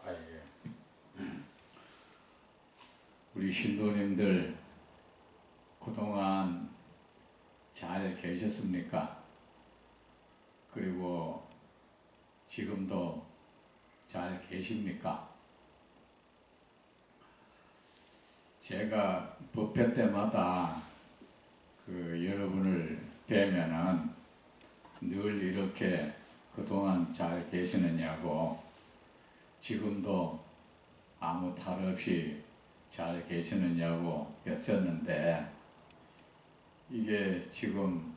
아, 예. 우리 신도님들 그동안 잘 계셨습니까? 그리고 지금도 잘 계십니까? 제가 법회 때마다 여러분을 뵈면은 늘 이렇게 그동안 잘 계시느냐고, 지금도 아무 탈 없이 잘 계시느냐고 여쭙는데, 이게 지금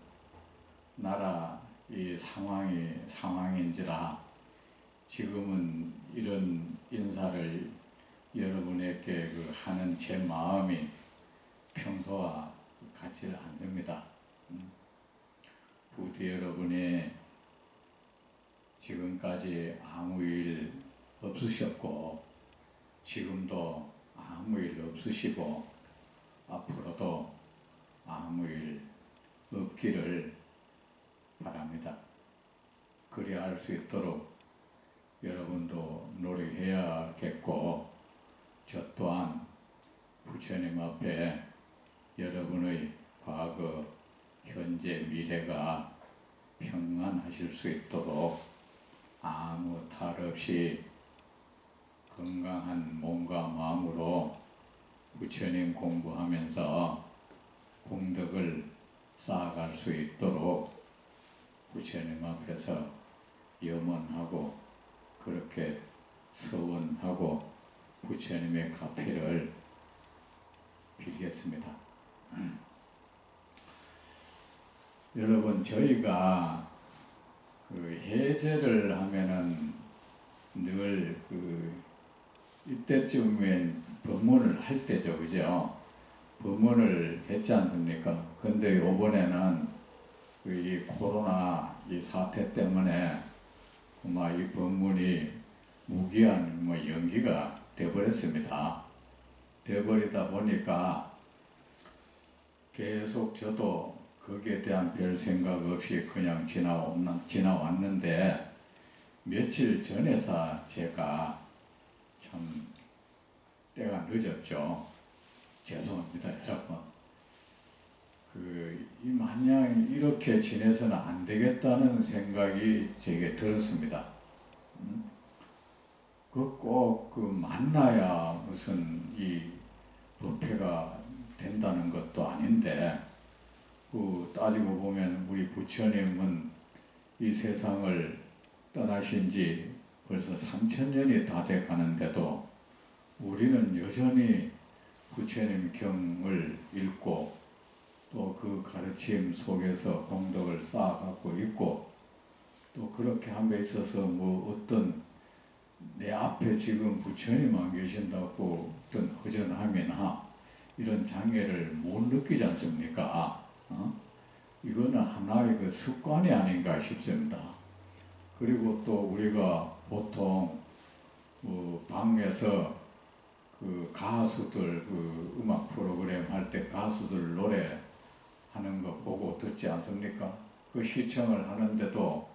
나라 이 상황인지라 지금은 이런 인사를 여러분에게 하는 제 마음이 평소와 같지 않습니다. 부디 여러분이 지금까지 아무 일 없으셨고, 지금도 아무 일 없으시고, 앞으로도 아무 일 없기를 바랍니다. 그리야 할 수 있도록 여러분도 노력해야겠고, 저 또한 부처님 앞에 여러분의 과거, 현재, 미래가 평안하실 수 있도록 아무 탈 없이 건강한 몸과 마음으로 부처님 공부하면서功德을 쌓아갈 수 있도록 부처님 앞에서 염원하고, 그렇게 서원하고 부처님의 가피를 빌겠습니다. 여러분, 저희가 해제를 하면은 늘 이때쯤엔 법문을 할 때죠, 그죠? 법문을 했지 않습니까? 근데 이번에는 이 코로나 이 사태 때문에 이 법문이 무기한 연기가 돼버렸습니다. 돼버리다 보니까 계속 저도 거기에 대한 별 생각 없이 그냥 지나왔는데, 며칠 전에서 제가 참 때가 늦었죠. 죄송합니다, 여러분. 마냥 이렇게 지내서는 안 되겠다는 생각이 제게 들었습니다. 꼭 만나야 무슨 이 법회가 된다는 것도 아닌데, 따지고 보면 우리 부처님은 이 세상을 떠나신 지 벌써 3000년이 다 돼 가는데도 우리는 여전히 부처님 경을 읽고 또 그 가르침 속에서 공덕을 쌓아가고 있고, 또 그렇게 함에 있어서 어떤 내 앞에 지금 부처님 안 계신다고 어떤 허전함이나 이런 장애를 못 느끼지 않습니까? 이거는 하나의 습관이 아닌가 싶습니다. 그리고 또 우리가 보통 방에서 가수들 음악 프로그램 할 때 가수들 노래 하는 거 보고 듣지 않습니까? 시청을 하는데도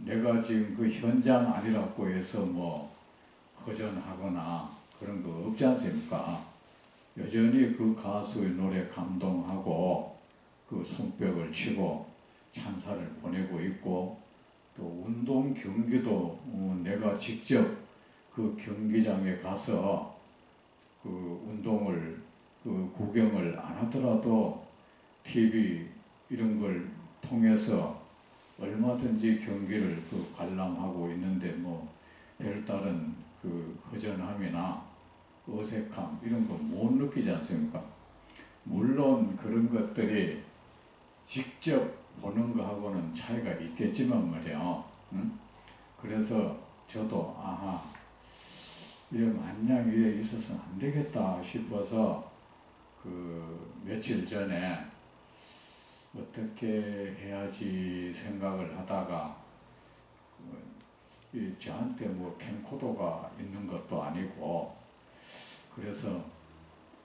내가 지금 현장 아니라고 해서 허전하거나 그런 거 없지 않습니까? 여전히 가수의 노래 감동하고 손뼉을 치고 찬사를 보내고 있고, 또 운동 경기도 내가 직접 경기장에 가서 운동을 구경을 안 하더라도 TV 이런 걸 통해서 얼마든지 경기를 관람하고 있는데 별다른 허전함이나 어색함 이런 거 못 느끼지 않습니까? 물론 그런 것들이 직접 보는 거하고는 차이가 있겠지만 말이야. 그래서 저도 마냥 이래 있어서는 안 되겠다 싶어서 며칠 전에 어떻게 해야지 생각을 하다가, 저한테 캠코더가 있는 것도 아니고, 그래서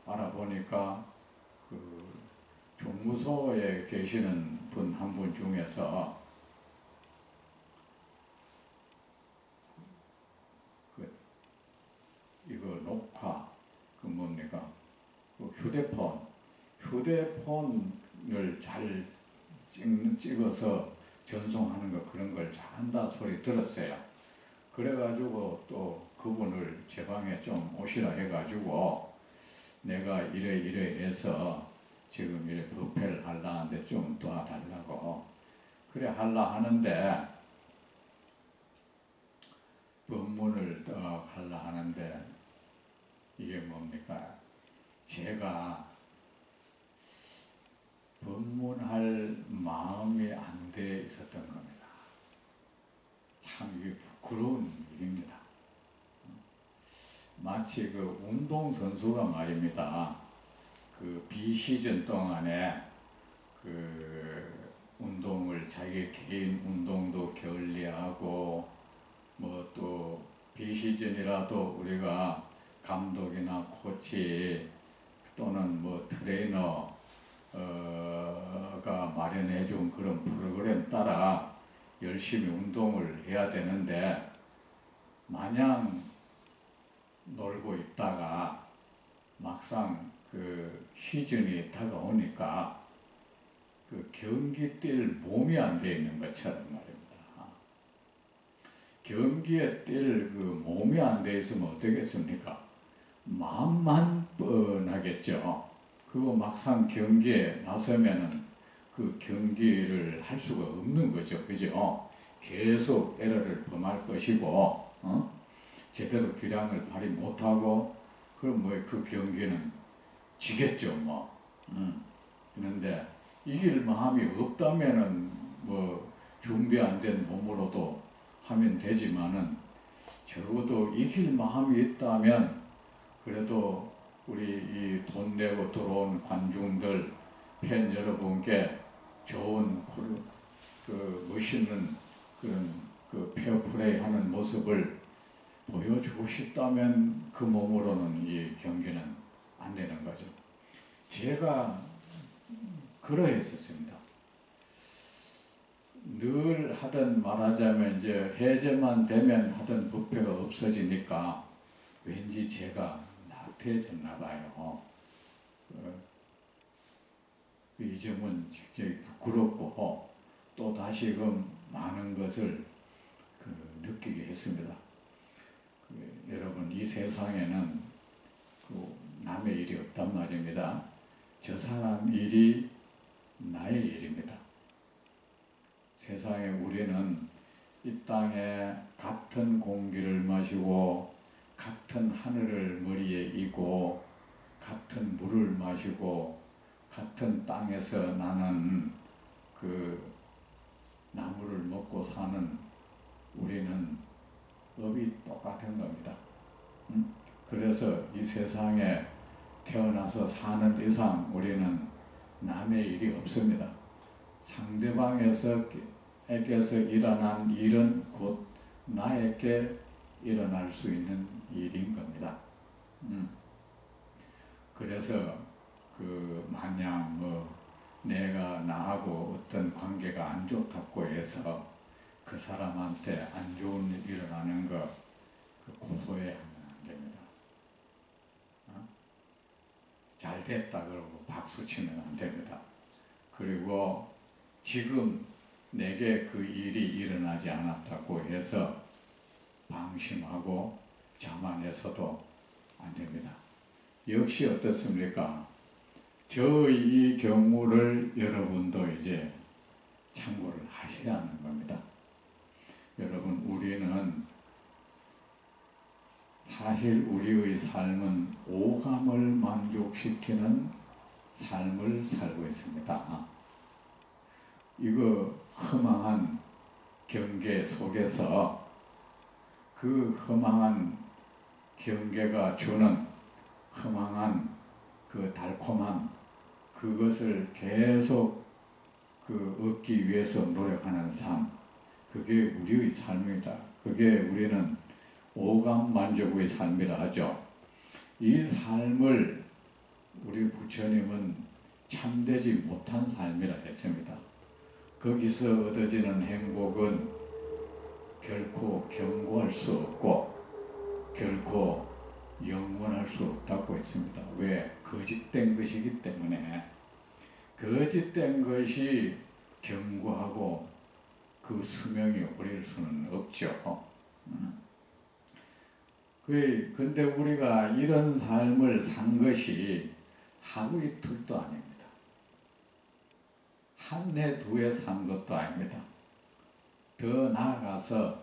알아보니까 종무소에 계시는 분 한 분 중에서 휴대폰을 잘 찍어서 전송하는 거 그런 걸 잘한다 소리 들었어요. 그래가지고 또 그분을 제 방에 좀 오시라 해가지고 내가 이래 해서 지금 이래 부패를 하려 하는데 좀 도와달라고 그래 하려 하는데 법문을 하려 하는데 이게 뭡니까? 제가 법문할 마음이 안 돼 있었던 겁니다. 참 이게 부끄러운 일입니다. 마치 그 운동선수가 말입니다. 그 비시즌 동안에 그 운동을 자기 개인 운동도 게을리하고 뭐 또 비시즌이라도 우리가 감독이나 코치 또는 뭐 트레이너가 마련해 준 그런 프로그램 따라 열심히 운동을 해야 되는데 마냥 놀고 있다가 막상 그 시즌이 다가오니까 그 경기 뛸 몸이 안 돼 있는 것처럼 말입니다. 경기에 뛸 그 몸이 안 돼 있으면 어떻겠습니까? 마음만 뻔하겠죠. 그거 막상 경기에 나서면은 그 경기를 할 수가 없는 거죠. 그죠? 계속 에러를 범할 것이고, 제대로 기량을 발휘 못하고, 그럼 뭐 그 경기는 지겠죠, 뭐. 그런데 이길 마음이 없다면은 뭐 준비 안 된 몸으로도 하면 되지만은 적어도 이길 마음이 있다면 그래도 우리 이 돈 내고 들어온 관중들, 팬 여러분께 좋은 그 멋있는 그런 그 페어플레이 하는 모습을 보여주고 싶다면 그 몸으로는 이 경기는 안 되는 거죠. 제가 그러했었습니다. 늘 하던 말하자면 이제 해제만 되면 하던 부패가 없어지니까 왠지 제가 나태해졌나 봐요. 이 점은 굉장히 부끄럽고 또 다시금 많은 것을 느끼게 했습니다. 여러분 이 세상에는 남의 일이 없단 말입니다. 저 사람 일이 나의 일입니다. 세상에 우리는 이 땅에 같은 공기를 마시고 같은 하늘을 머리에 이고 같은 물을 마시고 같은 땅에서 나는 그 나무를 먹고 사는 우리는 업이 똑같은 겁니다. 그래서 이 세상에 태어나서 사는 이상 우리는 남의 일이 없습니다. 상대방에게서 일어난 일은 곧 나에게 일어날 수 있는 일인 겁니다. 그래서 마냥 내가 나하고 어떤 관계가 안 좋다고 해서 그 사람한테 안 좋은 일 일어나는 거 고소해야 안 됩니다. 잘 됐다 그러고 박수 치면 안 됩니다. 그리고 지금 내게 그 일이 일어나지 않았다고 해서 방심하고 자만해서도 안 됩니다. 역시 어떻습니까? 저의 이 경우를 여러분도 이제 참고를 하셔야 하는 겁니다. 여러분 우리는 사실 우리의 삶은 오감을 만족시키는 삶을 살고 있습니다. 이거 허망한 경계 속에서 그 허망한 경계가 주는 허망한 그 달콤함 그것을 계속 얻기 위해서 노력하는 삶 그게 우리의 삶이다. 그게 우리는 오감 만족의 삶이라 하죠. 이 삶을 우리 부처님은 참되지 못한 삶이라 했습니다. 거기서 얻어지는 행복은 결코 경고할 수 없고 결코 영원할 수 없다고 했습니다. 왜? 거짓된 것이기 때문에. 거짓된 것이 견고하고 그 수명이 오릴 수는 없죠. 근데 우리가 이런 삶을 산 것이 하루 이틀도 아닙니다. 한 해, 두 해 산 것도 아닙니다. 더 나아가서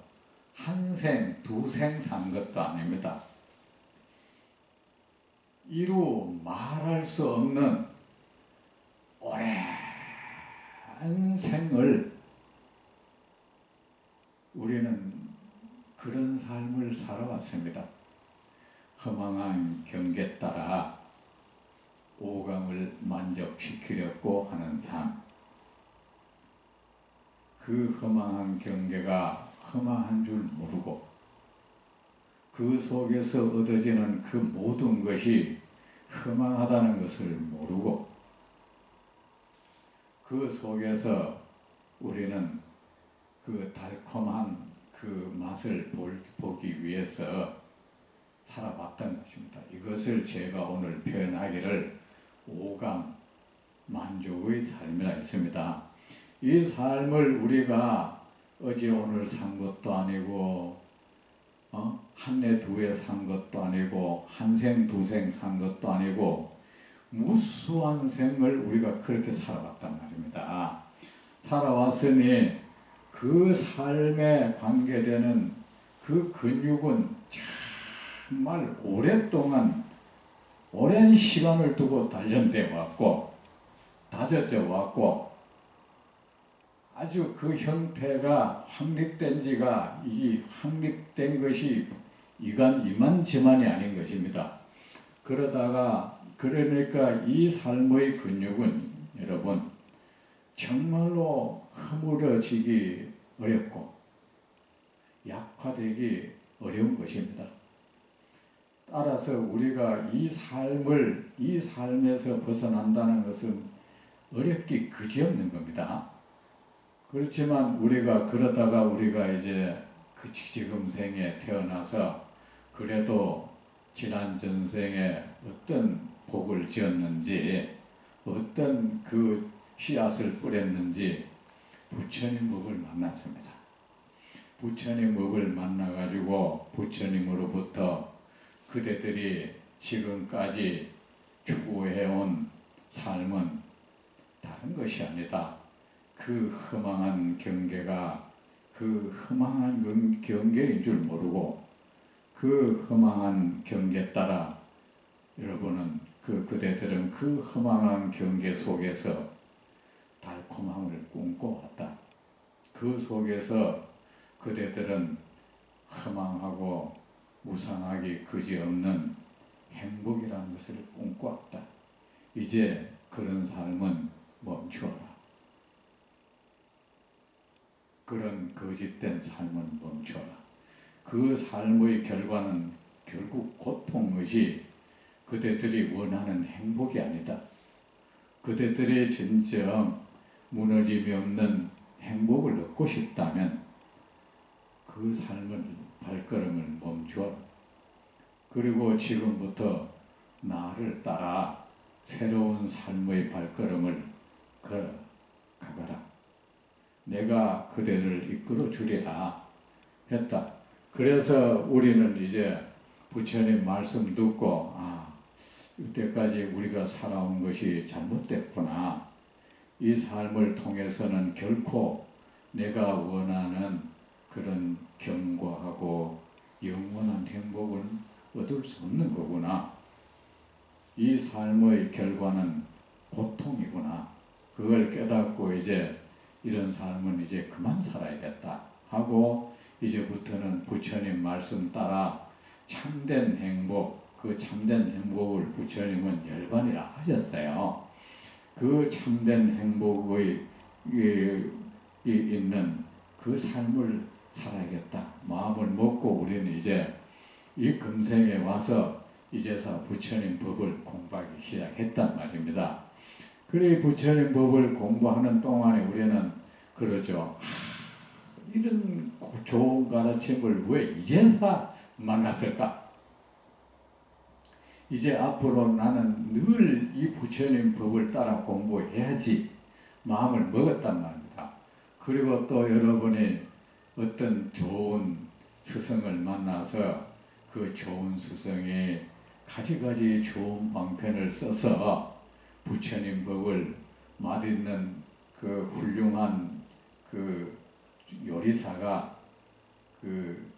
한 생, 두 생 산 것도 아닙니다. 이루 말할 수 없는 오랜 생을 우리는 그런 삶을 살아왔습니다. 허망한 경계 따라 오감을 만족시키려고 하는 삶. 그 허망한 경계가 허망한 줄 모르고 그 속에서 얻어지는 그 모든 것이 허망하다는 것을 모르고 그 속에서 우리는 그 달콤한 그 맛을 보기 위해서 살아왔던 것입니다. 이것을 제가 오늘 표현하기를 오감 만족의 삶이라 했습니다. 이 삶을 우리가 어제 오늘 산 것도 아니고 한 해 두 해 산 것도 아니고 한 생 두 생 산 것도 아니고 무수한 생을 우리가 그렇게 살아왔단 말입니다. 살아왔으니 그 삶에 관계되는 그 근육은 정말 오랫동안 오랜 시간을 두고 단련되어 왔고 다져져 왔고 아주 그 형태가 확립된 지가 이 확립된 것이 이만저만이 아닌 것입니다. 그러니까 이 삶의 근육은 여러분 정말로 허물어지기 어렵고 약화되기 어려운 것입니다. 따라서 우리가 이 삶에서 벗어난다는 것은 어렵기 그지없는 겁니다. 그렇지만 우리가 이제 지금 생에 태어나서 그래도 지난 전생에 어떤 복을 지었는지 어떤 그 씨앗을 뿌렸는지 부처님 법을 만났습니다. 부처님 법을 만나가지고 부처님으로부터 그대들이 지금까지 추구해온 삶은 다른 것이 아니다. 그 허망한 경계가 그 허망한 경계인 줄 모르고 그 허망한 경계 따라 여러분은 그대들은 그 허망한 경계 속에서 달콤함을 꿈꿔왔다. 그 속에서 그대들은 허망하고 무상하기 그지없는 행복이라는 것을 꿈꿔왔다. 이제 그런 삶은 멈추어라. 그런 거짓된 삶은 멈춰라. 그 삶의 결과는 결국 고통의 그대들이 원하는 행복이 아니다. 그대들이 진정 무너짐이 없는 행복을 얻고 싶다면 그 삶을 발걸음을 멈추어라. 그리고 지금부터 나를 따라 새로운 삶의 발걸음을 걸어가거라. 내가 그대를 이끌어 주리라 했다. 그래서 우리는 이제 부처님 말씀 듣고 이때까지 우리가 살아온 것이 잘못됐구나. 이 삶을 통해서는 결코 내가 원하는 그런 견고하고 영원한 행복을 얻을 수 없는 거구나. 이 삶의 결과는 고통이구나. 그걸 깨닫고 이제 이런 삶은 이제 그만 살아야겠다 하고 이제부터는 부처님 말씀 따라 참된 행복, 그 참된 행복을 부처님은 열반이라 하셨어요. 그 참된 행복의 있는 그 삶을 살아야겠다 마음을 먹고 우리는 이제 이 금생에 와서 이제서 부처님 법을 공부하기 시작했단 말입니다. 그래 부처님 법을 공부하는 동안에 우리는 그러죠. 이런 좋은 가르침을 왜 이제서 만났을까? 이제 앞으로 나는 늘 이 부처님 법을 따라 공부해야지 마음을 먹었단 말입니다. 그리고 또 여러분이 어떤 좋은 스승을 만나서 그 좋은 스승이 가지가지 좋은 방편을 써서 부처님 법을 맛있는 그 훌륭한 그 요리사가 그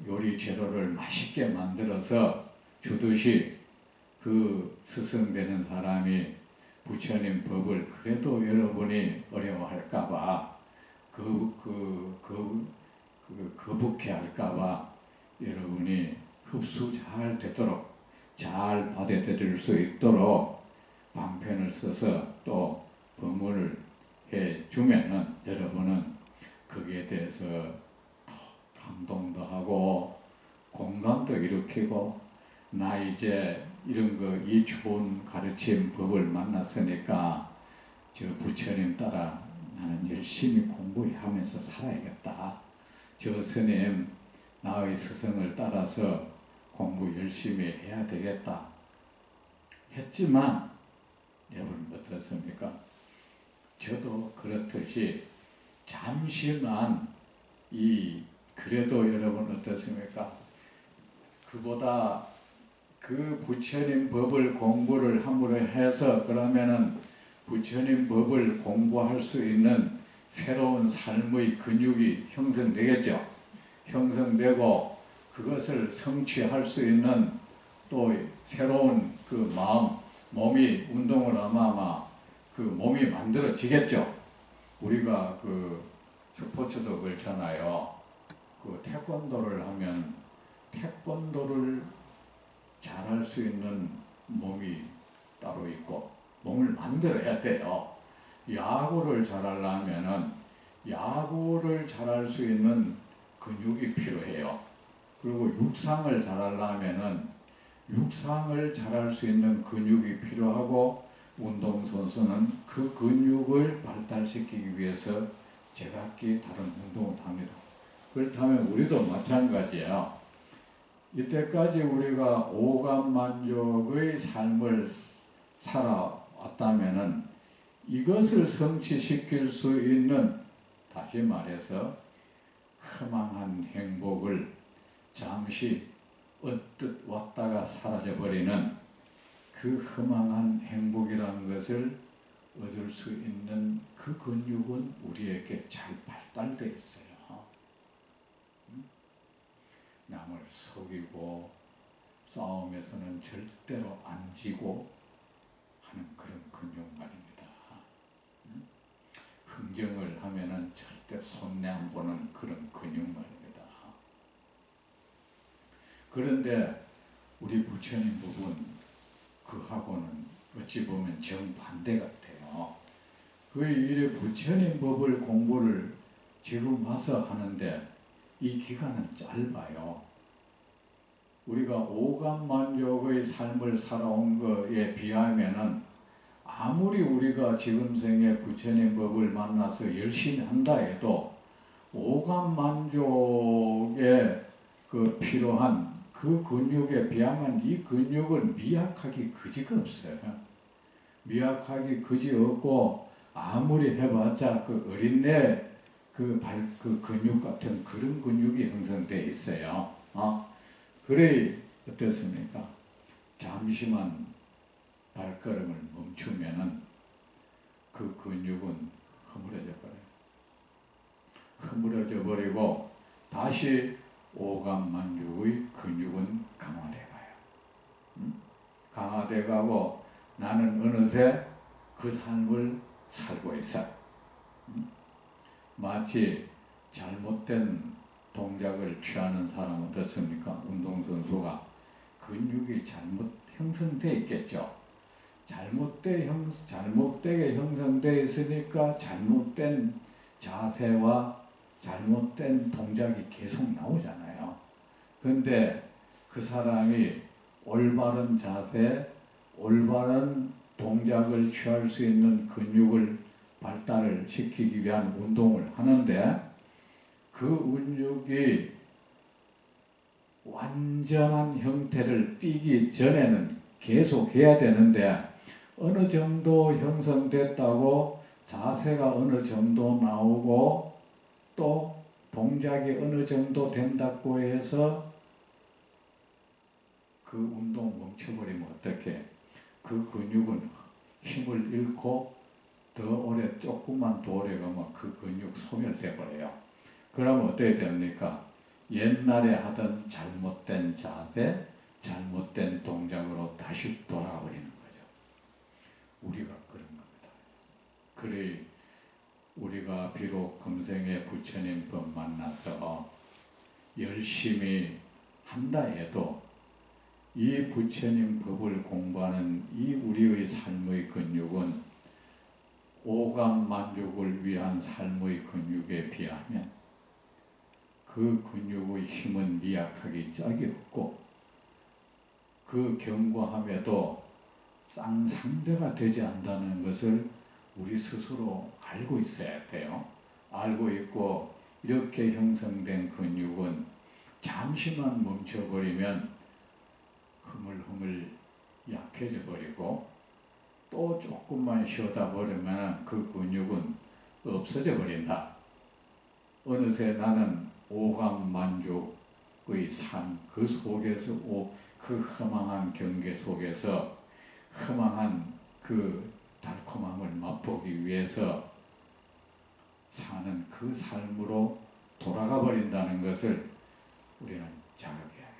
요리 재료를 맛있게 만들어서 주듯이 그 스승 되는 사람이 부처님 법을 그래도 여러분이 어려워할까봐 거북해 할까봐 여러분이 흡수 잘 되도록 잘 받아들일 수 있도록 방편을 써서 또 법문을 해주면은 여러분은 거기에 대해서 감동도 하고 공감도 일으키고 나 이제 이런 거 이 좋은 가르침 법을 만났으니까 저 부처님 따라 나는 열심히 공부하면서 살아야겠다. 저 스님 나의 스승을 따라서 공부 열심히 해야 되겠다 했지만 여러분 어떻습니까? 저도 그렇듯이 잠시만 그래도 여러분 어떻습니까? 그보다 그 부처님 법을 공부를 함으로 해서 그러면은 부처님 법을 공부할 수 있는 새로운 삶의 근육이 형성되겠죠. 형성되고 그것을 성취할 수 있는 또 새로운 그 몸이 운동을 아마 그 몸이 만들어지겠죠. 우리가 그 스포츠도 그렇잖아요. 그 태권도를 하면 태권도를 잘할 수 있는 몸이 따로 있고 몸을 만들어야 돼요. 야구를 잘하려면은 야구를 잘할 수 있는 근육이 필요해요. 그리고 육상을 잘하려면은 육상을 잘할 수 있는 근육이 필요하고 운동선수는 그 근육을 발달시키기 위해서 제각기 다른 운동을 합니다. 그렇다면 우리도 마찬가지예요. 이때까지 우리가 오감만족의 삶을 살아왔다면은 이것을 성취시킬 수 있는 다시 말해서 허망한 행복을 잠시 언뜻 왔다가 사라져버리는 그 허망한 행복이라는 것을 얻을 수 있는 그 근육은 우리에게 잘 발달되어 있어요. 남을 속이고 싸움에서는 절대로 안 지고 하는 그런 근육 말입니다. 흥정을 하면은 절대 손해 안 보는 그런 근육 말입니다. 그런데 우리 부처님 법은 그하고는 어찌 보면 정반대 같아요. 그 일에 부처님 법을 공부를 지금 와서 하는데 이 기간은 짧아요. 우리가 오감만족의 삶을 살아온 것에 비하면은 아무리 우리가 지금 생에 부처님 법을 만나서 열심히 한다 해도 오감만족에 그 필요한 그 근육에 비하면 이 근육은 미약하기 그지가 없어요. 미약하기 그지 없고 아무리 해봤자 그 어린애 그 근육 같은 그런 근육이 형성되어 있어요. 그래 어떻습니까? 잠시만 발걸음을 멈추면은 그 근육은 허물어져 버려요. 허물어져 버리고 다시 오감만족의 근육은 강화돼 가요. 강화돼 가고 나는 어느새 그 삶을 살고 있어. 마치 잘못된 동작을 취하는 사람은 어떻습니까? 운동선수가 근육이 잘못 형성되어 있겠죠. 잘못되게 형성되어 있으니까 잘못된 자세와 잘못된 동작이 계속 나오잖아요. 근데 그 사람이 올바른 자세, 올바른 동작을 취할 수 있는 근육을 발달을 시키기 위한 운동을 하는데 그 근육이 완전한 형태를 띠기 전에는 계속 해야 되는데 어느 정도 형성됐다고 자세가 어느 정도 나오고 또 동작이 어느 정도 된다고 해서 그 운동 멈춰버리면 어떻게? 그 근육은 힘을 잃고 더 오래 조금만 더 오래 가면 그 근육 소멸돼 버려요. 그러면 어떻게 됩니까? 옛날에 하던 잘못된 자세, 잘못된 동작으로 다시 돌아가 버리는 거죠. 우리가 그런 겁니다. 그래 우리가 비록 금생에 부처님 법 만나서 열심히 한다 해도 이 부처님 법을 공부하는 이 우리의 삶의 근육은 오감 만족을 위한 삶의 근육에 비하면 그 근육의 힘은 미약하기 짝이 없고 그 견고함에도 쌍상대가 되지 않는다는 것을 우리 스스로 알고 있어야 돼요. 알고 있고 이렇게 형성된 근육은 잠시만 멈춰버리면 흐물흐물 약해져 버리고 또 조금만 쉬어다 버리면 그 근육은 없어져 버린다. 어느새 나는 오감 만족의 삶, 그 속에서 그 허망한 경계 속에서 허망한 그 달콤함을 맛보기 위해서 사는 그 삶으로 돌아가 버린다는 것을 우리는 자각해야겠습니다.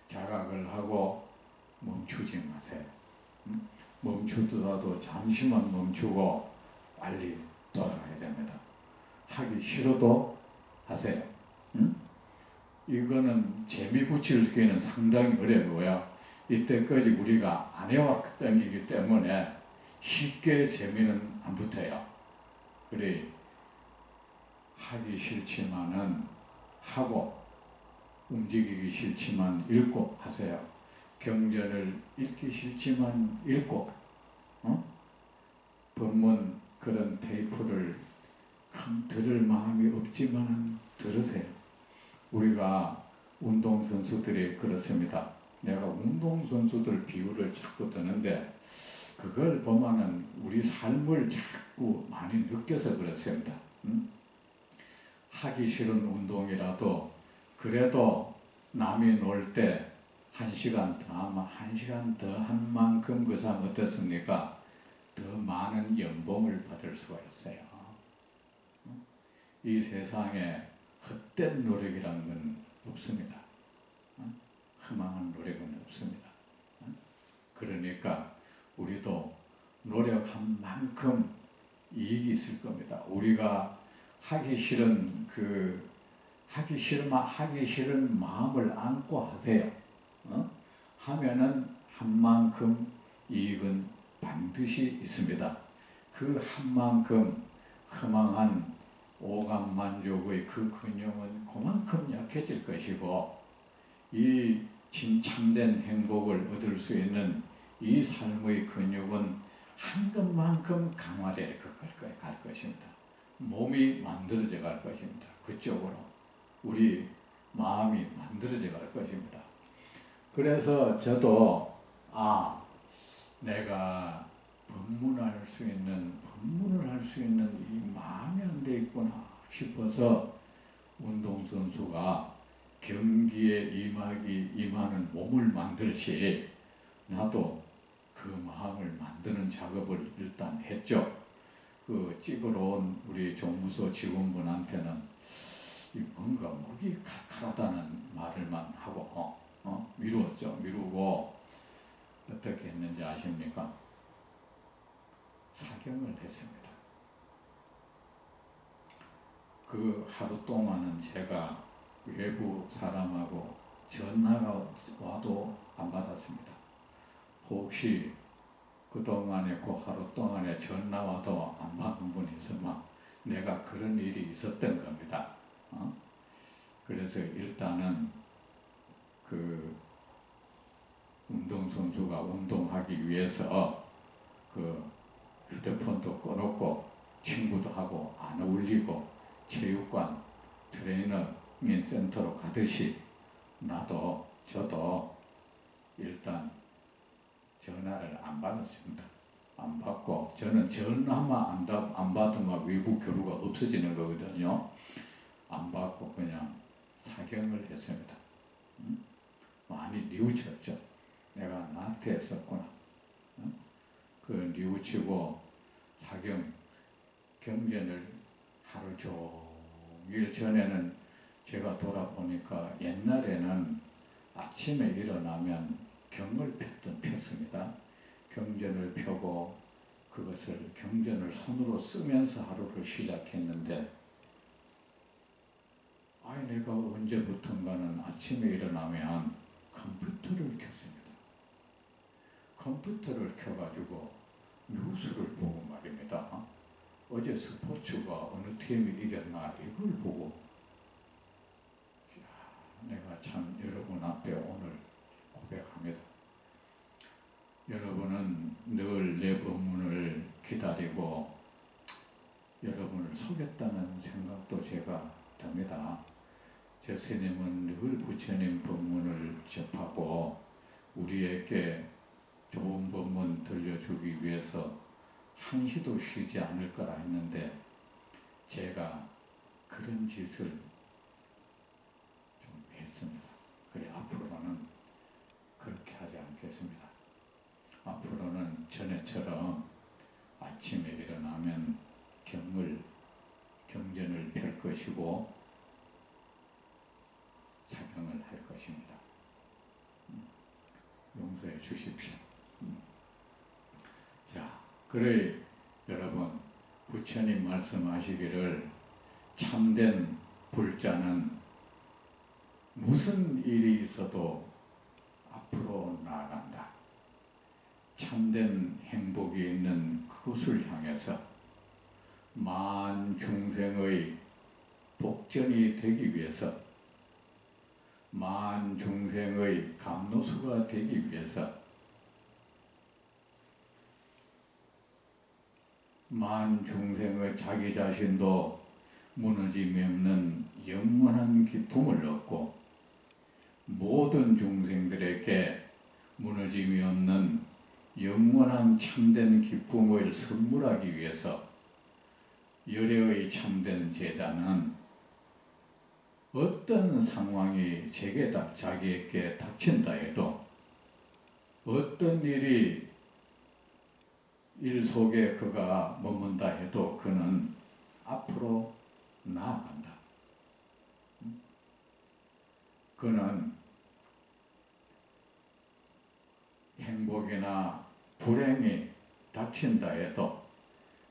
자각을 하고 멈추지 마세요. 멈추더라도 잠시만 멈추고 빨리 돌아가야 됩니다. 하기 싫어도 하세요. 이거는 재미 붙이기는 상당히 어려워요. 이때까지 우리가 안 해왔던 거기 때문에 쉽게 재미는 안 붙어요. 그래 하기 싫지만은 하고 움직이기 싫지만 읽고 하세요. 경전을 읽기 싫지만 읽고 법문 그런 테이프를 들을 마음이 없지만 들으세요. 우리가 운동선수들이 그렇습니다. 내가 운동선수들 비유를 자꾸 드는데 그걸 보면은 우리 삶을 자꾸 많이 느껴서 그렇습니다. 하기 싫은 운동이라도 그래도 남이 놀 때 1시간 더 하면 1시간 더 한 만큼 그 사람 어떻습니까? 더 많은 연봉을 받을 수가 있어요. 이 세상에 헛된 노력이라는 건 없습니다. 허망한 노력은 없습니다. 그러니까 우리도 노력한 만큼 이익이 있을 겁니다. 우리가 하기 싫은 하기 싫은 마음을 안고 하세요. 하면은 한 만큼 이익은 반드시 있습니다. 그 한 만큼 허망한 오감 만족의 그 근육은 그만큼 약해질 것이고 이 진참된 행복을 얻을 수 있는 이 삶의 근육은 한 것만큼 강화될 것입니다. 몸이 만들어져 갈 것입니다. 그쪽으로 우리 마음이 만들어져 갈 것입니다. 그래서 저도 내가 법문을 할 수 있는 이 마음이 안 돼 있구나 싶어서 운동선수가 경기에 임하는 몸을 만들지 나도 그 마음을 만드는 작업을 일단 했죠. 그 찍으러 온 우리 종무소 직원분한테는 뭔가 목이 칼칼하다는 말을만 하고 미루었죠. 미루고 어떻게 했는지 아십니까? 사경을 했습니다. 그 하루 동안은 제가 외부 사람하고 전화가 와도 안 받았습니다. 혹시 그동안에 그 하루 동안에 전화 와도 안 받는 분이 있으면 내가 그런 일이 있었던 겁니다. 그래서 일단은 그 운동선수가 운동하기 위해서 그 휴대폰도 꺼놓고 친구도 하고 안 어울리고 체육관 트레이너 센터로 가듯이 저도 일단 전화를 안 받았습니다. 안 받고, 저는 전화만 안 받으면 외부 교류가 없어지는 거거든요. 안 받고 그냥 사경을 했습니다. 많이 뉘우쳤죠. 내가 나한테 했었구나. 그 뉘우치고 사경 경전을 하루 종일, 전에는 제가 돌아보니까 옛날에는 아침에 일어나면 경을 폈습니다. 경전을 펴고 그것을 경전을 손으로 쓰면서 하루를 시작했는데, 내가 언제부턴가는 아침에 일어나면 컴퓨터를 켰습니다. 컴퓨터를 켜가지고 뉴스를 보고 말입니다. 어제 스포츠가 어느 팀이 이겼나 이걸 보고, 내가 참 여러분 앞에 오늘 고백합니다. 여러분은 늘 내 법문을 기다리고 여러분을 속였다는 생각도 제가 듭니다. 저 스님은 늘 부처님 법문을 접하고 우리에게 좋은 법문 들려주기 위해서 한시도 쉬지 않을 거라 했는데, 제가 그런 짓을 좀 했습니다. 그래, 앞으로는 그렇게 하지 않겠습니다. 앞으로는 전에처럼 아침에 일어나면 경전을 펼 것이고 사경을 할 것입니다. 용서해 주십시오. 자, 그래 여러분, 부처님 말씀하시기를 참된 불자는 무슨 일이 있어도 앞으로 나아간다. 참된 행복이 있는 그곳을 향해서 만 중생의 복전이 되기 위해서, 만 중생의 감로수가 되기 위해서, 만 중생의 자기 자신도 무너짐이 없는 영원한 기쁨을 얻고, 모든 중생들에게 무너짐이 없는 영원한 참된 기쁨을 선물하기 위해서 열애의 참된 제자는 어떤 상황이 자기에게 닥친다 해도, 어떤 일 속에 그가 머문다 해도 그는 앞으로 나아간다. 그는 행복이나 불행이 닥친다 해도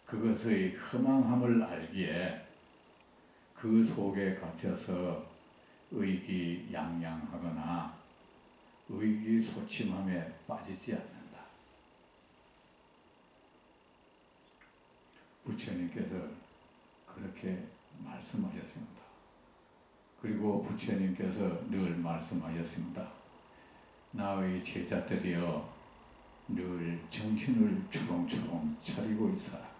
그것의 허망함을 알기에 그 속에 갇혀서 의기양양하거나 의기소침함에 빠지지 않는다. 부처님께서 그렇게 말씀하셨습니다. 그리고 부처님께서 늘 말씀하셨습니다. 나의 제자들이여, 늘 정신을 초롱초롱 차리고 있어라.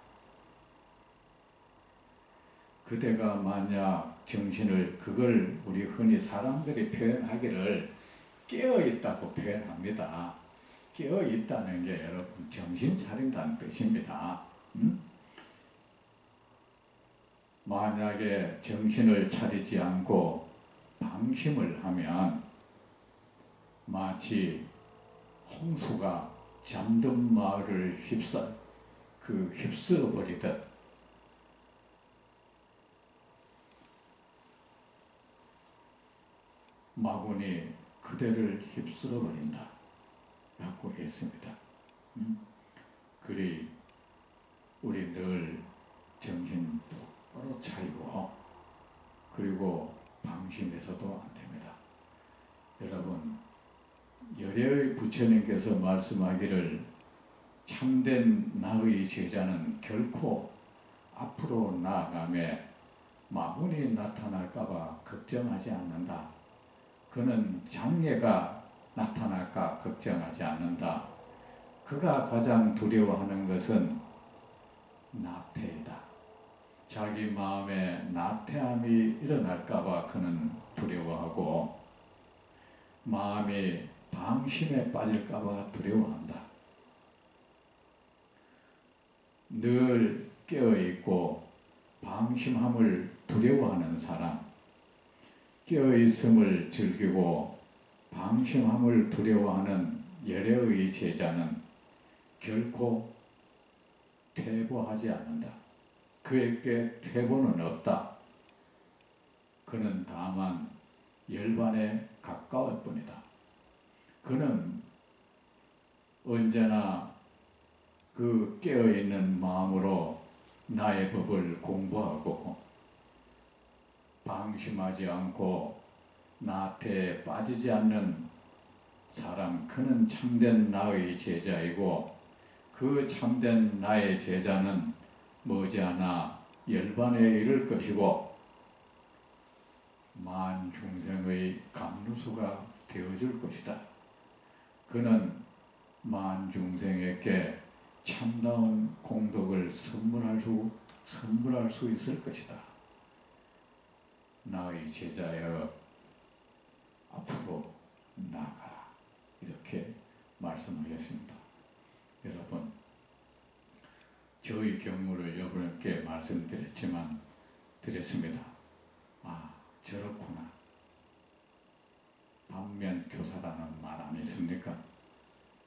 그대가 만약 정신을, 그걸 우리 흔히 사람들이 표현하기를 깨어있다고 표현합니다. 깨어있다는 게 여러분 정신 차린다는 뜻입니다. 만약에 정신을 차리지 않고 방심을 하면 마치 홍수가 잠든 마을을 휩쓸어버리듯 마군이 그대를 휩쓸어버린다 라고 했습니다. 그리 우리 늘 정신 똑바로 차리고, 그리고 방심해서도 안 됩니다. 여러분, 열애의 부처님께서 말씀하기를 참된 나의 제자는 결코 앞으로 나아가며 마군이 나타날까봐 걱정하지 않는다. 그는 장애가 나타날까 걱정하지 않는다. 그가 가장 두려워하는 것은 낙태이다. 자기 마음에 나태함이 일어날까봐 그는 두려워하고 마음이 방심에 빠질까봐 두려워한다. 늘 깨어있고 방심함을 두려워하는 사람, 깨어있음을 즐기고 방심함을 두려워하는 예레의 제자는 결코 퇴보하지 않는다. 그에게 퇴보는 없다. 그는 다만 열반에 가까울 뿐이다. 그는 언제나 그 깨어있는 마음으로 나의 법을 공부하고 방심하지 않고 나태에 빠지지 않는 사람, 그는 참된 나의 제자이고 그 참된 나의 제자는 머지않아 열반에 이를 것이고 만중생의 감루수가 되어줄 것이다. 그는 만중생에게 참다운 공덕을 선물할 수 있을 것이다. 나의 제자여, 앞으로 나아가라. 이렇게 말씀하셨습니다. 여러분, 저의 경우를 여러분께 말씀드렸습니다. 아, 저렇구나. 반면교사라는 말 안 있습니까?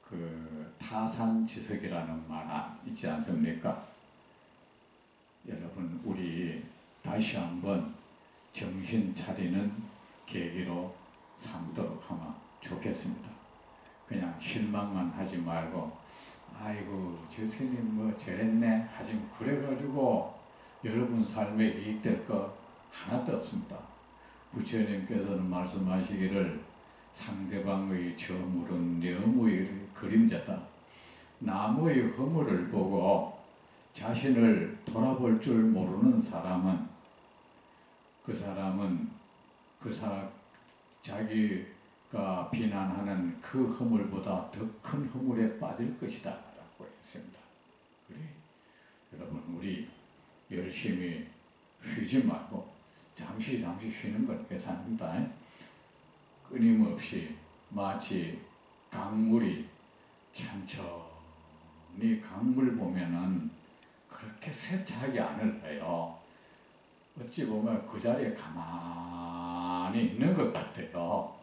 그 타산지석이라는 말 있지 않습니까? 여러분, 우리 다시 한번 정신 차리는 계기로 삼도록 하면 좋겠습니다. 그냥 실망만 하지 말고 아이고 저 스님 뭐 저랬네 하지 그래가지고 여러분 삶에 이익될 거 하나도 없습니다. 부처님께서는 말씀하시기를 상대방의 저물은 너무의 그림자다. 남의 허물을 보고 자신을 돌아볼 줄 모르는 사람은 자기가 비난하는 그 허물보다 더 큰 허물에 빠질 것이다 라고 했습니다. 그래, 여러분, 우리 열심히 쉬지 말고 잠시 쉬는 걸 계산합니다. 끊임없이 마치 강물이 천천히 강물 보면은 그렇게 세차하지 않을까요? 어찌 보면 그 자리에 가만히 있는 것 같아요.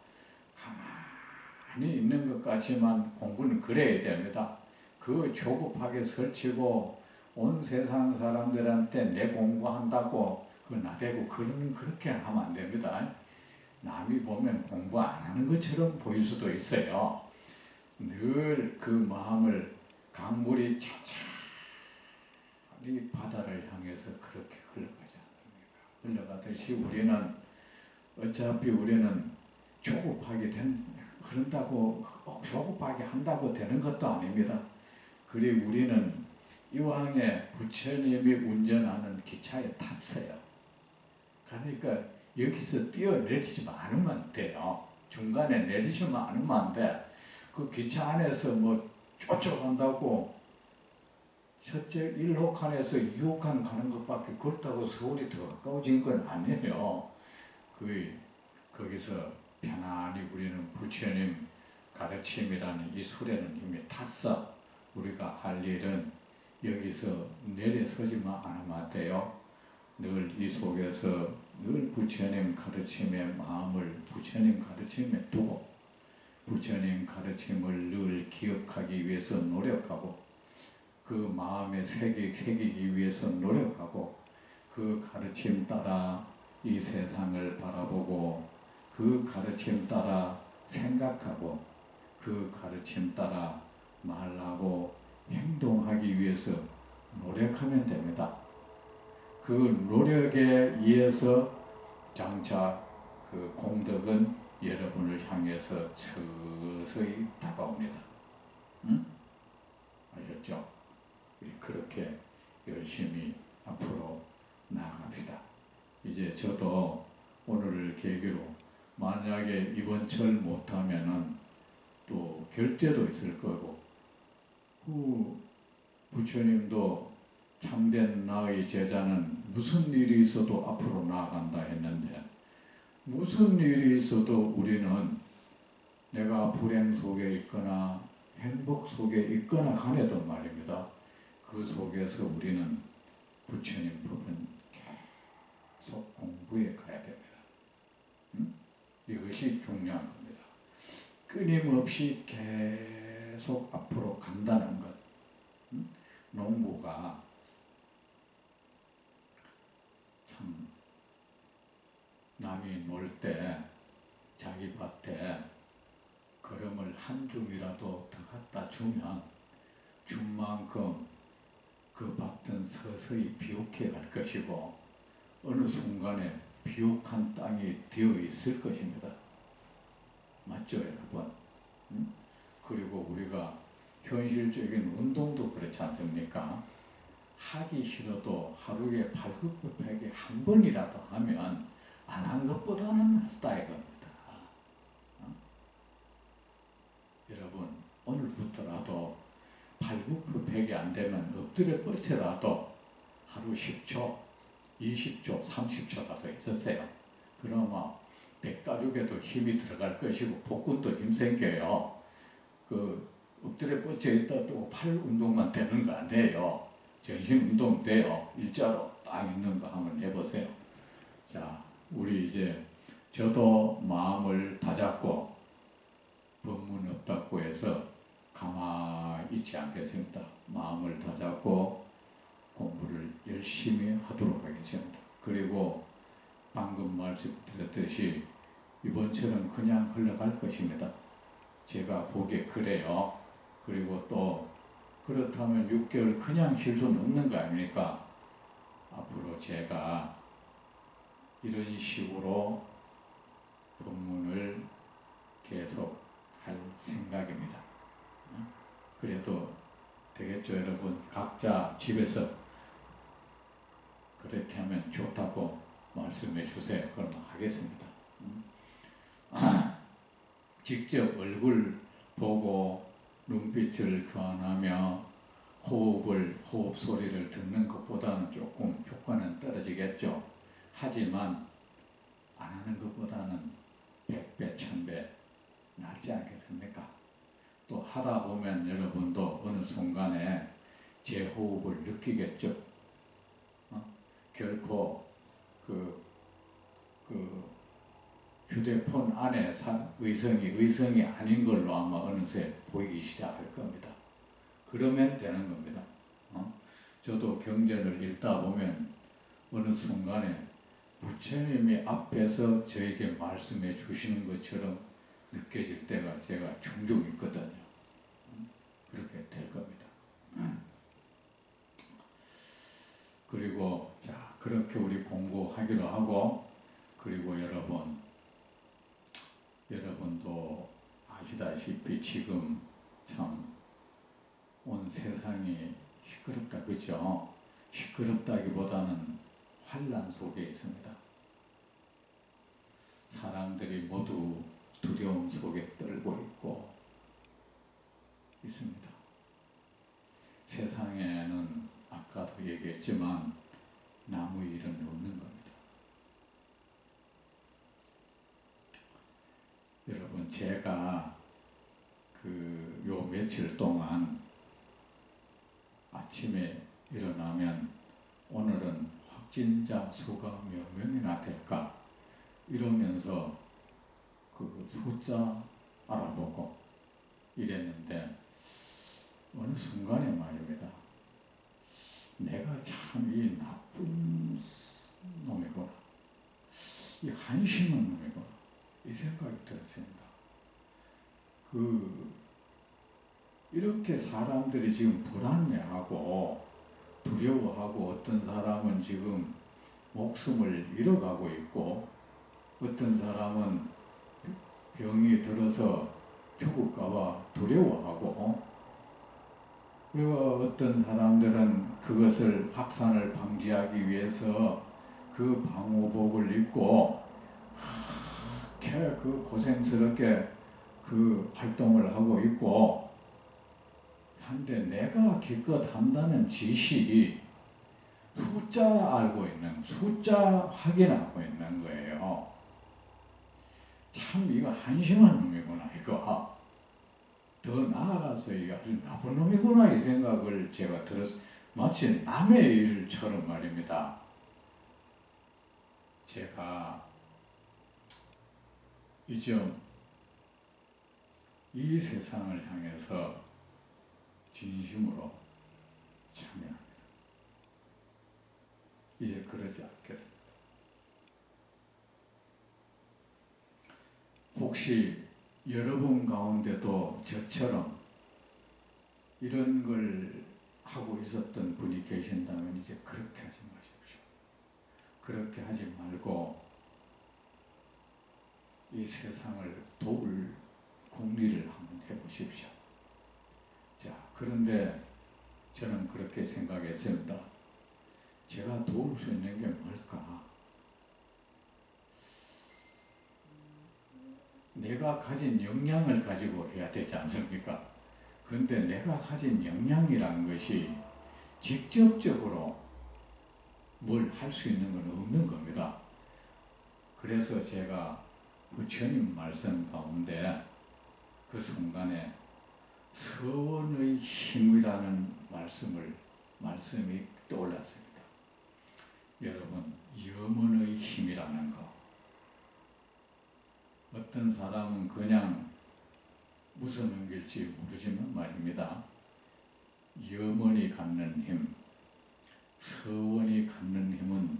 가만히 있는 것 같지만 공부는 그래야 됩니다. 그 조급하게 설치고 온 세상 사람들한테 내 공부한다고 그 나대고 그렇게 하면 안 됩니다. 남이 보면 공부 안 하는 것처럼 보일 수도 있어요. 늘 그 마음을 강물이 천천히 바다를 향해서 그렇게 흘러가지 않습니까? 흘러가듯이 우리는 어차피 우리는 조급하게 한다고 되는 것도 아닙니다. 그리고 우리는 이왕에 부처님이 운전하는 기차에 탔어요. 그러니까 여기서 뛰어내리지만 않으면 돼요. 중간에 내리시면 않으면 안 돼. 그 기차 안에서 뭐 쫓아간다고 첫째 1호칸에서 2호칸 가는 것밖에 그렇다고 서울이 더 가까워진 건 아니에요. 거기서 편안히 우리는 부처님 가르침이라는 이 수레는 이미 탔어. 우리가 할 일은 여기서 내려서지만 않으면 돼요. 늘 이 속에서 늘 부처님 가르침의 마음을 부처님 가르침에 두고 부처님 가르침을 늘 기억하기 위해서 노력하고 그 마음에 새기기 위해서 노력하고 그 가르침 따라 이 세상을 바라보고 그 가르침 따라 생각하고 그 가르침 따라 말하고 행동하기 위해서 노력하면 됩니다. 그 노력에 의해서 장차 그 공덕은 여러분을 향해서 서서히 다가옵니다. 응? 아셨죠? 그렇게 열심히 앞으로 나아갑시다. 이제 저도 오늘을 계기로 만약에 이번 철 못하면은 또 결제도 있을 거고 부처님도 참된 나의 제자는 무슨 일이 있어도 앞으로 나아간다 했는데 무슨 일이 있어도 우리는 내가 불행 속에 있거나 행복 속에 있거나 간에도 말입니다. 그 속에서 우리는 부처님 법은 계속 공부해 가야 됩니다. 이것이 중요한 겁니다. 끊임없이 계속 앞으로 간다는 것. 농부가 참 남이 놀 때 자기 밭에 거름을 한 줌이라도 더 갖다 주면 준 만큼 그 밭은 서서히 비옥해 갈 것이고 어느 순간에 비옥한 땅이 되어 있을 것입니다. 맞죠, 여러분? 그리고 우리가 현실적인 운동도 그렇지 않습니까? 하기 싫어도 하루에 발굽혀펴기 한 번이라도 하면 안 한 것보다는 낫다 이겁니다. 여러분, 오늘부터라도 발굽혀펴기 안 되면 엎드려 뻗쳐라도 하루 10초, 20초, 30초라도 있었어요. 그러면 백가죽에도 힘이 들어갈 것이고 복근도 힘 생겨요. 그 엎드려 뻗쳐 있다 또 팔 운동만 되는 거 아니에요. 전신 운동 돼요. 일자로 딱 있는 거 한번 해보세요. 자, 우리 이제 저도 마음을 다잡고 법문 없다고 해서 가만히 있지 않겠습니다. 마음을 다잡고 공부를 열심히 하도록 하겠습니다. 그리고 방금 말씀드렸듯이 이번처럼 그냥 흘러갈 것입니다. 제가 보기에 그래요. 그리고 또 그렇다면 6개월 그냥 쉴 수는 없는 거 아닙니까? 앞으로 제가 이런 식으로 법문을 계속 할 생각입니다. 그래도 되겠죠, 여러분? 각자 집에서 그렇게 하면 좋다고 말씀해 주세요. 그러면 하겠습니다. 직접 얼굴 보고 눈빛을 교환하며 호흡 소리를 듣는 것보다는 조금 효과는 떨어지겠죠. 하지만 안 하는 것보다는 100배, 1000배 낫지 않겠습니까? 또 하다 보면 여러분도 어느 순간에 제 호흡을 느끼겠죠. 결코 그 휴대폰 안에 의성이 아닌 걸로 아마 어느새 보이기 시작할 겁니다. 그러면 되는 겁니다. 저도 경전을 읽다 보면 어느 순간에 부처님이 앞에서 저에게 말씀해 주시는 것처럼 느껴질 때가 제가 종종 있거든요. 그렇게 될 겁니다. 그리고 자, 그렇게 우리 공부하기로 하고, 그리고 여러분도 아시다시피 지금 참 온 세상이 시끄럽다, 그죠? 시끄럽다기보다는 환란 속에 있습니다. 사람들이 모두 두려움 속에 떨고 있고 있습니다. 세상에는 아까도 얘기했지만 남의 일은 없는 겁니다. 여러분, 제가 요 며칠 동안 아침에 일어나면 오늘은 확진자 수가 몇 명이나 될까 이러면서 그 숫자 알아보고 이랬는데 어느 순간에 말입니다. 내가 참 이 나쁜 놈이구나, 이 한심한 놈이구나, 이 생각이 들었습니다. 이렇게 사람들이 지금 불안해하고 두려워하고 어떤 사람은 지금 목숨을 잃어가고 있고 어떤 사람은 병이 들어서 죽을까봐 두려워하고 그리고 어떤 사람들은 그것을 확산을 방지하기 위해서 그 방호복을 입고 그렇게 고생스럽게 활동을 하고 있고 한데 내가 기껏 한다는 짓이 숫자 알고 있는, 숫자 확인하고 있는 거예요. 참 이거 한심한 놈이구나 이거. 더 나아가서 이거 아주 나쁜 놈이구나 이 생각을 제가 들었어요. 마치 남의 일처럼 말입니다. 제가 이 세상을 향해서 진심으로 참여합니다. 이제 그러지 않겠습니다. 혹시 여러분 가운데도 저처럼 이런 걸 하고 있었던 분이 계신다면 이제 그렇게 하지 마십시오. 그렇게 하지 말고 이 세상을 도울 공리를 한번 해보십시오. 자, 그런데 저는 그렇게 생각했습니다. 제가 도울 수 있는 게 뭘까? 내가 가진 역량을 가지고 해야 되지 않습니까? 그런데 내가 가진 역량이라는 것이 직접적으로 뭘 할 수 있는 건 없는 겁니다. 그래서 제가 부처님 말씀 가운데 그 순간에 서원의 힘이라는 말씀이 떠올랐습니다. 여러분, 염원의 힘이라는 거. 어떤 사람은 그냥 무슨 의미일지 모르지만 말입니다. 염원이 갖는 힘, 서원이 갖는 힘은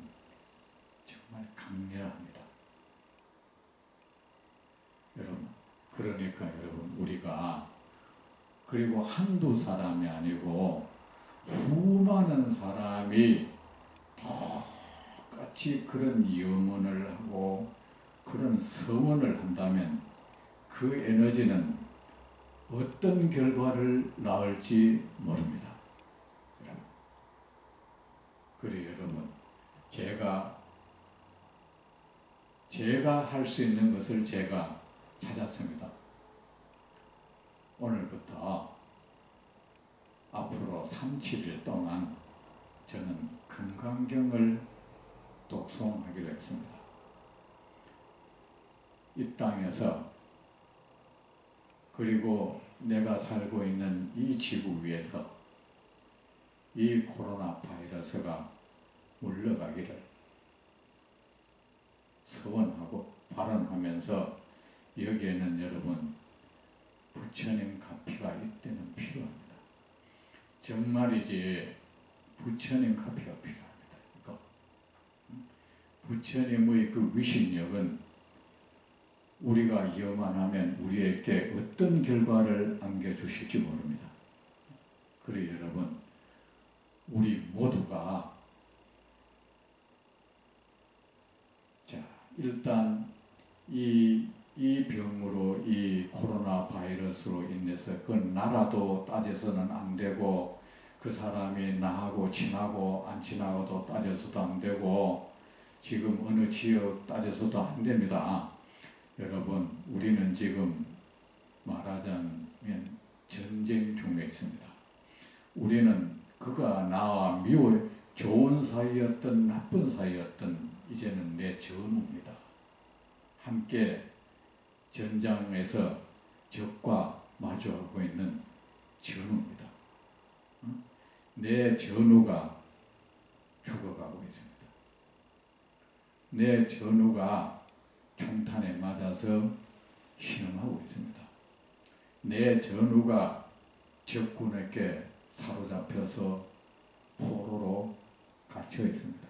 정말 강렬합니다. 여러분, 그러니까 여러분 우리가 그리고 한두 사람이 아니고 수많은 사람이 똑같이 그런 염원을 하고 그런 서원을 한다면 그 에너지는 어떤 결과를 낳을지 모릅니다. 그래 여러분, 제가 할 수 있는 것을 제가 찾았습니다. 오늘부터 앞으로 3, 7일 동안 저는 금강경을 독송하기로 했습니다. 이 땅에서 그리고 내가 살고 있는 이 지구 위에서 이 코로나 바이러스가 물러가기를 서원하고 발언하면서 여기에는 여러분 부처님 가피가 이때는 필요합니다. 정말이지 부처님 가피가 필요합니다. 이거. 부처님의 그 위신력은 우리가 염원하면 우리에게 어떤 결과를 안겨주실지 모릅니다. 그래 여러분, 우리 모두가 자 일단 이 병으로 이 코로나 바이러스로 인해서 그 나라도 따져서는 안 되고 그 사람이 나하고 친하고 안 친하고도 따져서도 안 되고 지금 어느 지역 따져서도 안 됩니다. 여러분, 우리는 지금 말하자면 전쟁 중에 있습니다. 우리는 그가 나와 좋은 사이였던 나쁜 사이였던 이제는 내 전우입니다. 함께 전장에서 적과 마주하고 있는 전우입니다. 내 전우가 죽어가고 있습니다. 내 전우가 총탄에 맞아서 신음하고 있습니다. 내 전우가 적군에게 사로잡혀서 포로로 갇혀 있습니다.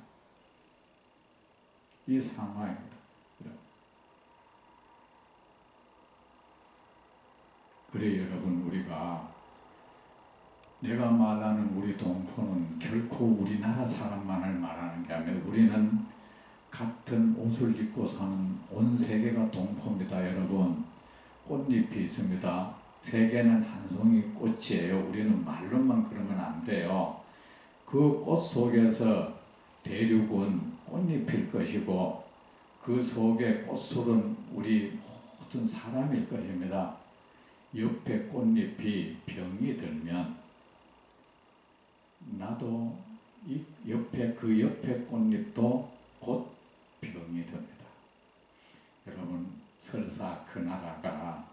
이 상황입니다. 그래 여러분, 우리가 내가 말하는 우리 동포는 결코 우리나라 사람만을 말하는 게 아니라 우리는 같은 옷을 입고 사는 온 세계가 동포입니다. 여러분, 꽃잎이 있습니다. 세계는 한 송이 꽃이에요. 우리는 말로만 그러면 안 돼요. 그 꽃 속에서 대륙은 꽃잎일 것이고 그 속에 꽃술은 우리 모든 사람일 것입니다. 옆에 꽃잎이 병이 들면 나도 그 옆에 꽃잎도 곧 병이 듭니다. 여러분, 설사 그 나라가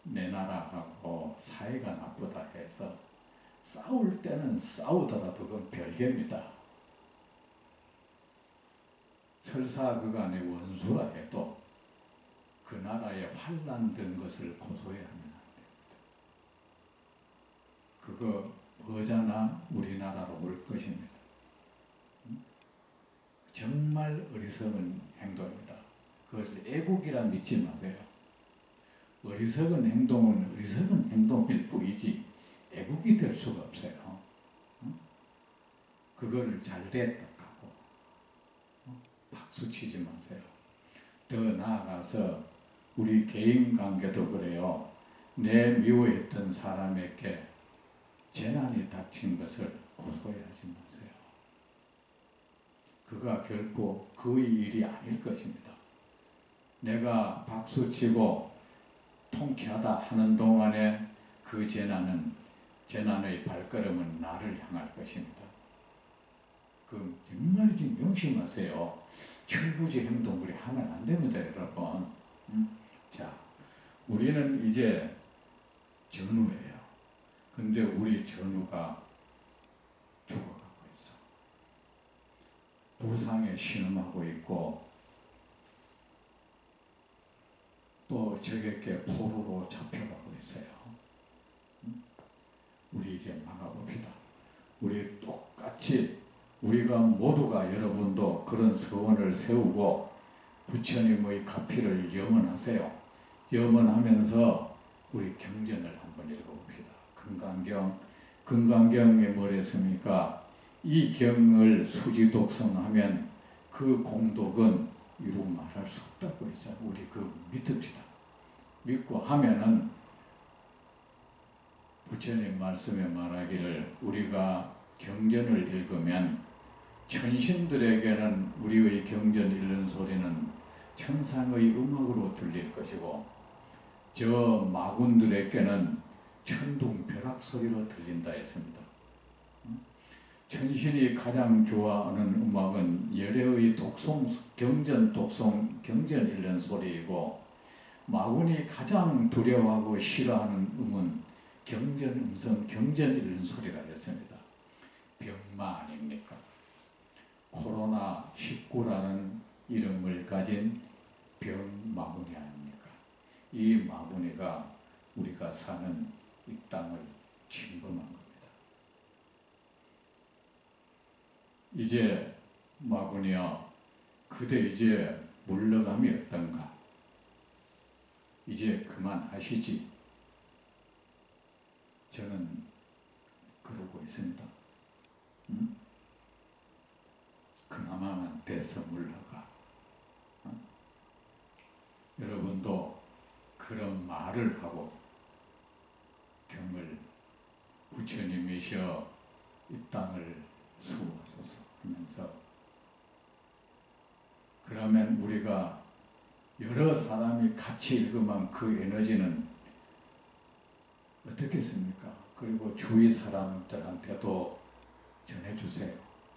내 나라하고 사이가 나쁘다 해서 싸울 때는 싸우더라도 그건 별개입니다. 설사 그가 내 원수라 해도 그 나라에 환난 든 것을 고소해야 하면 안 됩니다. 그거 머지않아 우리나라로 올 것입니다. 정말 어리석은 행동입니다. 그것을 애국이라 믿지 마세요. 어리석은 행동은 어리석은 행동일 뿐이지 애국이 될 수가 없어요. 그거를 잘 됐다 하고 박수 치지 마세요. 더 나아가서 우리 개인 관계도 그래요. 내 미워했던 사람에게 재난이 닥친 것을 고소해하지 마세요. 그가 결코 그의 일이 아닐 것입니다. 내가 박수치고 통쾌하다 하는 동안에 그 재난의 발걸음은 나를 향할 것입니다. 그 정말 지금 명심하세요. 철부지 행동 그리 하면 안 됩니다, 여러분. 자, 우리는 이제 전우예요. 근데 우리 전우가 죽어가고 있어. 부상에 신음하고 있고 또 적에게 포로로 잡혀가고 있어요. 우리 이제 막아봅시다. 우리 똑같이 우리가 모두가 여러분도 그런 서원을 세우고 부처님의 가피를 염원하세요. 염원하면서 우리 경전을 한번 읽어봅시다. 금강경에 뭐랬습니까? 이 경을 수지독성하면 그 공덕은 이루 말할 수 없다고 했어요. 우리 그 믿읍시다. 믿고 하면은 부처님 말씀에 말하기를 우리가 경전을 읽으면 천신들에게는 우리의 경전 읽는 소리는 천상의 음악으로 들릴 것이고 저 마군들에게는 천둥 벼락 소리로 들린다 했습니다. 천신이 가장 좋아하는 음악은 열애의 경전 읽는 소리이고 마군이 가장 두려워하고 싫어하는 음은 경전 읽는 소리라 했습니다. 병마 아닙니까? 코로나19라는 이름을 가진 병마구니 아닙니까? 이 마구니가 우리가 사는 이 땅을 침범한 겁니다. 이제 마구니여, 그대 이제 물러감이 어떤가? 이제 그만하시지. 저는 그러고 있습니다. 그나마만 돼서 물러가. 여러분도 그런 말을 하고 경을 부처님이셔 이 땅을 수호하소서 하면서, 그러면 우리가 여러 사람이 같이 읽으면 그 에너지는 어떻겠습니까? 그리고 주위 사람들한테도 전해주세요.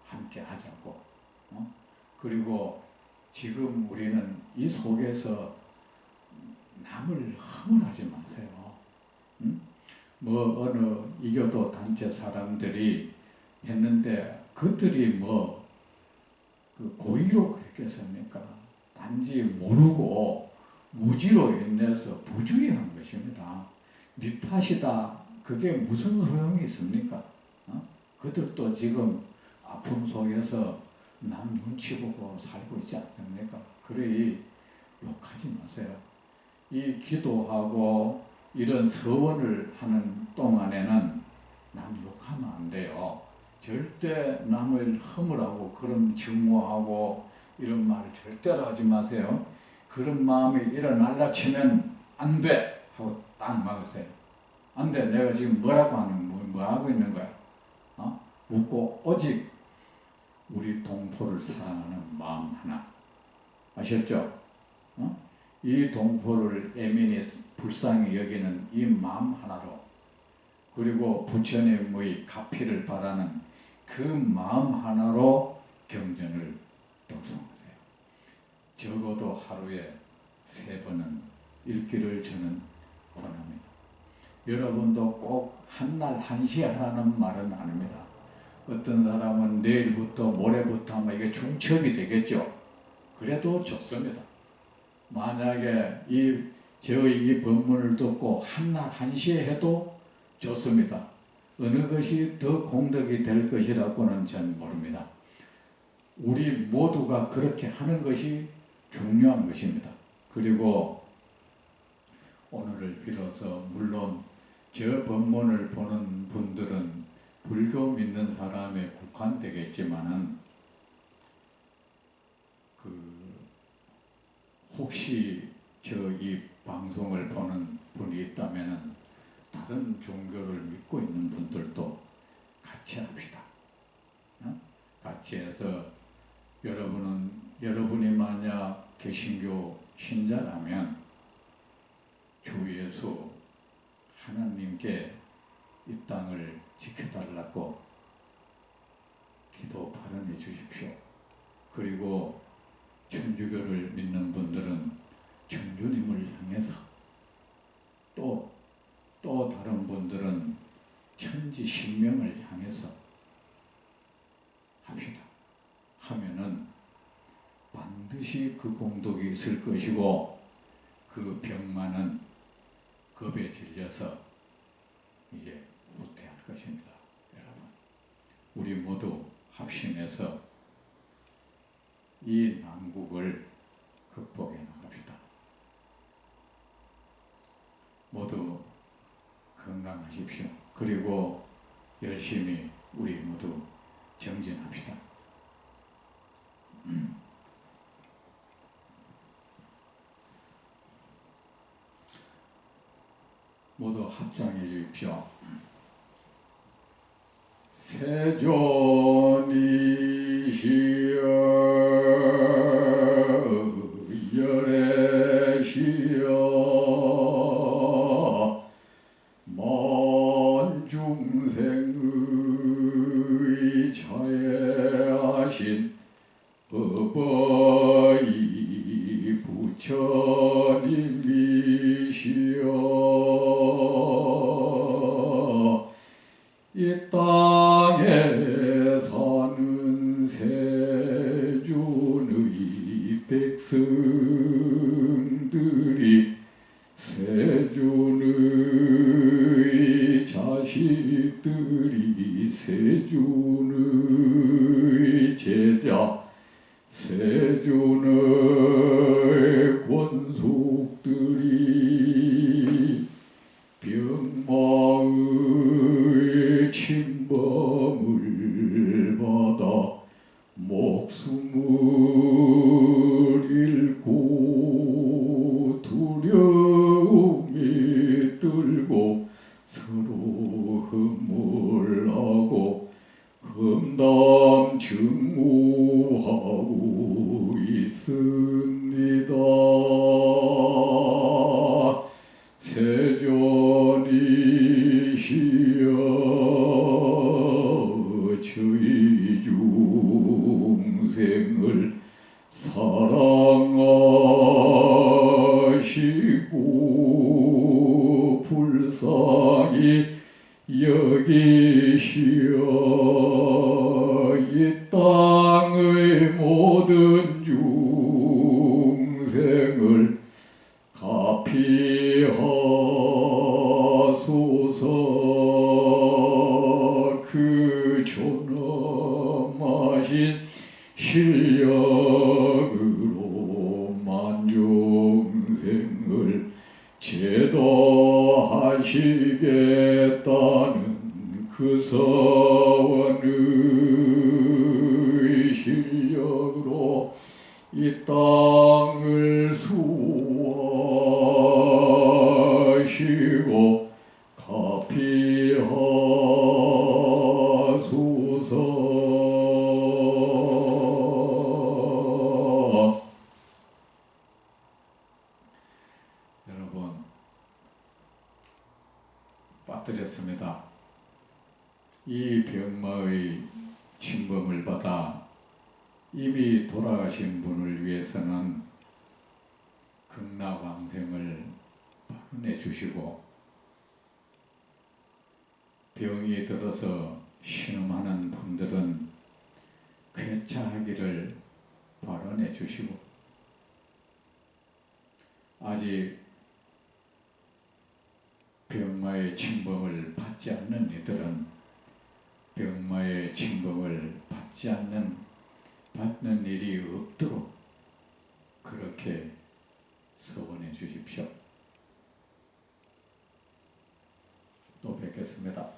함께 하자고. 그리고 지금 우리는 이 속에서 남을 허물하지 마세요. 뭐 어느 이교도 단체 사람들이 했는데 그들이 그 고의로 했겠습니까? 단지 모르고 무지로 인해서 부주의한 것입니다. 네 탓이다. 그게 무슨 소용이 있습니까? 그들도 지금 아픔 속에서 남 눈치 보고 살고 있지 않습니까? 그러니 욕하지 마세요. 이 기도하고 이런 서원을 하는 동안에는 남 욕하면 안 돼요. 절대 남을 허물하고 그런 증오하고 이런 말을 절대로 하지 마세요. 그런 마음이 일어날라 치면 안 돼 하고 딱 막으세요. 안 돼. 내가 지금 뭐라고 뭐 하고 있는 거야? 묻고 오직 우리 동포를 사랑하는 마음 하나. 아셨죠? 이 동포를 애민히 불쌍히 여기는 이 마음 하나로, 그리고 부처님의 가피를 바라는 그 마음 하나로 경전을 독송하세요. 적어도 하루에 3번은 읽기를 저는 권합니다. 여러분도 꼭 한날 1시에 하라는 말은 아닙니다. 어떤 사람은 내일부터 모레부터 하면 이게 중첩이 되겠죠. 그래도 좋습니다. 만약에 저의 이 법문을 듣고 한날 1시에 해도 좋습니다. 어느 것이 더 공덕이 될 것이라고는 전 모릅니다. 우리 모두가 그렇게 하는 것이 중요한 것입니다. 그리고 오늘을 빌어서 물론 저 법문을 보는 분들은 불교 믿는 사람에 국한되겠지만은 혹시 저 이 방송을 보는 분이 있다면은 다른 종교를 믿고 있는 분들도 같이 합시다. 같이 해서 여러분이 만약 개신교 신자라면 주 예수 하나님께 이 땅을 지켜달라고 기도 발언해 주십시오. 그리고 천주교를 믿는 분들은 천주님을 향해서 또 다른 분들은 천지신명을 향해서 합시다. 하면은 반드시 그 공덕이 있을 것이고 그 병만은 겁에 질려서 이제 후퇴할 것입니다. 여러분, 우리 모두 합심해서 이 난국을 극복해 나갑시다. 모두 건강하십시오. 그리고 열심히 우리 모두 정진합시다. 모두 합장해 주십시오. 세존이시여 열애시여 만중생의 자애하신 법의 부처님이시여 이 땅에 사는 세존의 백성들이 세존의 자식들이 세존의 제자 세존의 권속들이 병마의 침범을 받아 목숨을 잃고 두려움이 들고 서로 흠몰하고 험담 증오하고 있습니다. 세존이시여 저희 중생을 사랑하시고 불쌍히 여기시어 이 땅의 모든 중생을 가피하소서. 그 존엄하신 실력으로 만중생을 제도하시겠다는 그 서원의 실력으로 이 땅을 수호하시고 가피하소서. 여러분, 빠뜨렸습니다. 이 병마의 침범을 받아 이미 돌아가신 분을 위해서는 극락왕생을 발언해 주시고, 병이 들어서 신음하는 분들은 쾌차하기를 발언해 주시고, 아직 병마의 침범을 받지 않는 이들은 병마의 침범을 받는 일이 없도록 그렇게 서원해 주십시오. 또 뵙겠습니다.